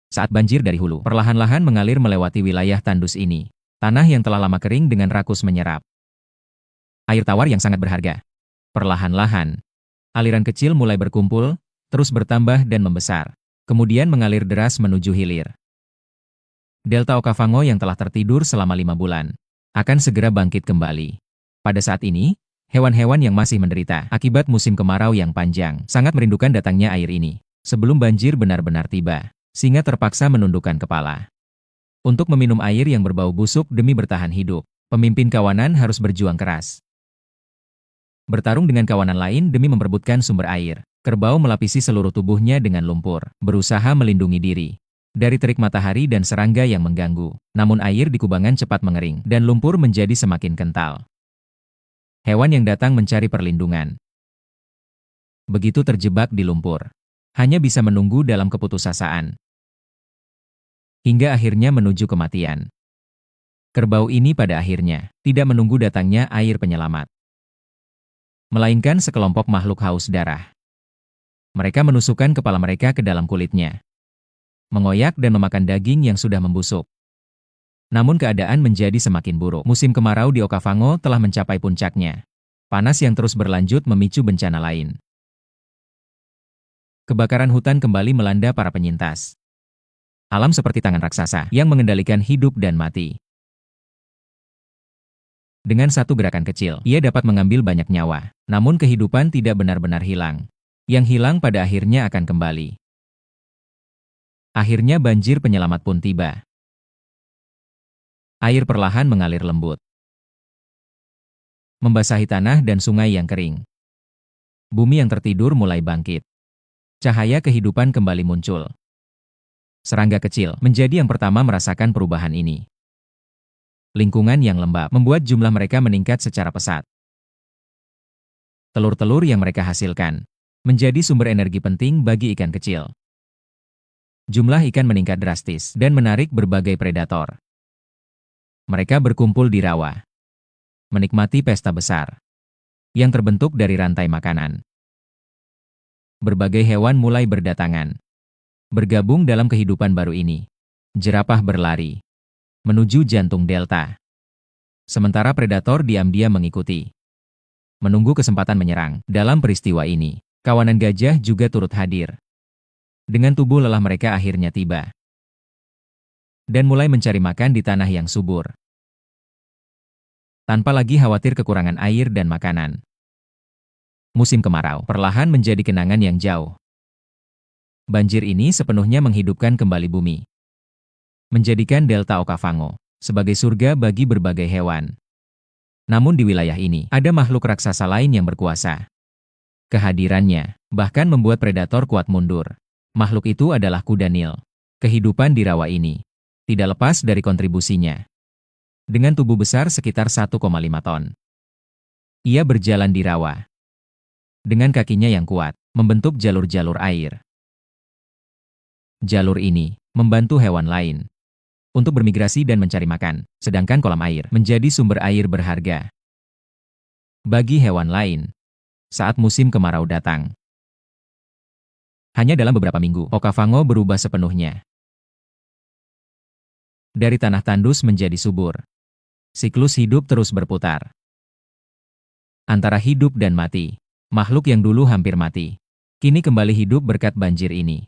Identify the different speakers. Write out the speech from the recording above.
Speaker 1: Saat banjir dari hulu perlahan-lahan mengalir melewati wilayah tandus ini, tanah yang telah lama kering dengan rakus menyerap air tawar yang sangat berharga. Perlahan-lahan, aliran kecil mulai berkumpul, terus bertambah dan membesar, kemudian mengalir deras menuju hilir. Delta Okavango yang telah tertidur selama 5 bulan akan segera bangkit kembali. Pada saat ini, hewan-hewan yang masih menderita akibat musim kemarau yang panjang sangat merindukan datangnya air ini. Sebelum banjir benar-benar tiba, singa terpaksa menundukkan kepala. Untuk meminum air yang berbau busuk demi bertahan hidup, pemimpin kawanan harus berjuang keras. Bertarung dengan kawanan lain demi memperebutkan sumber air, kerbau melapisi seluruh tubuhnya dengan lumpur, berusaha melindungi diri dari terik matahari dan serangga yang mengganggu. Namun air di kubangan cepat mengering dan lumpur menjadi semakin kental. Hewan yang datang mencari perlindungan, begitu terjebak di lumpur, hanya bisa menunggu dalam keputusasaan, hingga akhirnya menuju kematian. Kerbau ini pada akhirnya tidak menunggu datangnya air penyelamat, melainkan sekelompok makhluk haus darah. Mereka menusukkan kepala mereka ke dalam kulitnya, mengoyak dan memakan daging yang sudah membusuk. Namun keadaan menjadi semakin buruk. Musim kemarau di Okavango telah mencapai puncaknya. Panas yang terus berlanjut memicu bencana lain. Kebakaran hutan kembali melanda para penyintas. Alam seperti tangan raksasa yang mengendalikan hidup dan mati. Dengan satu gerakan kecil, ia dapat mengambil banyak nyawa. Namun kehidupan tidak benar-benar hilang. Yang hilang pada akhirnya akan kembali. Akhirnya banjir penyelamat pun tiba. Air perlahan mengalir lembut, membasahi tanah dan sungai yang kering. Bumi yang tertidur mulai bangkit. Cahaya kehidupan kembali muncul. Serangga kecil menjadi yang pertama merasakan perubahan ini. Lingkungan yang lembab membuat jumlah mereka meningkat secara pesat. Telur-telur yang mereka hasilkan menjadi sumber energi penting bagi ikan kecil. Jumlah ikan meningkat drastis dan menarik berbagai predator. Mereka berkumpul di rawa, menikmati pesta besar yang terbentuk dari rantai makanan. Berbagai hewan mulai berdatangan, bergabung dalam kehidupan baru ini. Jerapah berlari menuju jantung delta, sementara predator diam-diam mengikuti, menunggu kesempatan menyerang. Dalam peristiwa ini, kawanan gajah juga turut hadir. Dengan tubuh lelah mereka akhirnya tiba dan mulai mencari makan di tanah yang subur, tanpa lagi khawatir kekurangan air dan makanan. Musim kemarau perlahan menjadi kenangan yang jauh. Banjir ini sepenuhnya menghidupkan kembali bumi, menjadikan delta Okavango sebagai surga bagi berbagai hewan. Namun di wilayah ini, ada makhluk raksasa lain yang berkuasa. Kehadirannya bahkan membuat predator kuat mundur. Makhluk itu adalah kuda Nil. Kehidupan di rawa ini tidak lepas dari kontribusinya. Dengan tubuh besar sekitar 1,5 ton, ia berjalan di rawa. Dengan kakinya yang kuat, membentuk jalur-jalur air. Jalur ini membantu hewan lain untuk bermigrasi dan mencari makan, sedangkan kolam air menjadi sumber air berharga bagi hewan lain saat musim kemarau datang. Hanya dalam beberapa minggu, Okavango berubah sepenuhnya. Dari tanah tandus menjadi subur. Siklus hidup terus berputar. Antara hidup dan mati, makhluk yang dulu hampir mati, kini kembali hidup berkat banjir ini.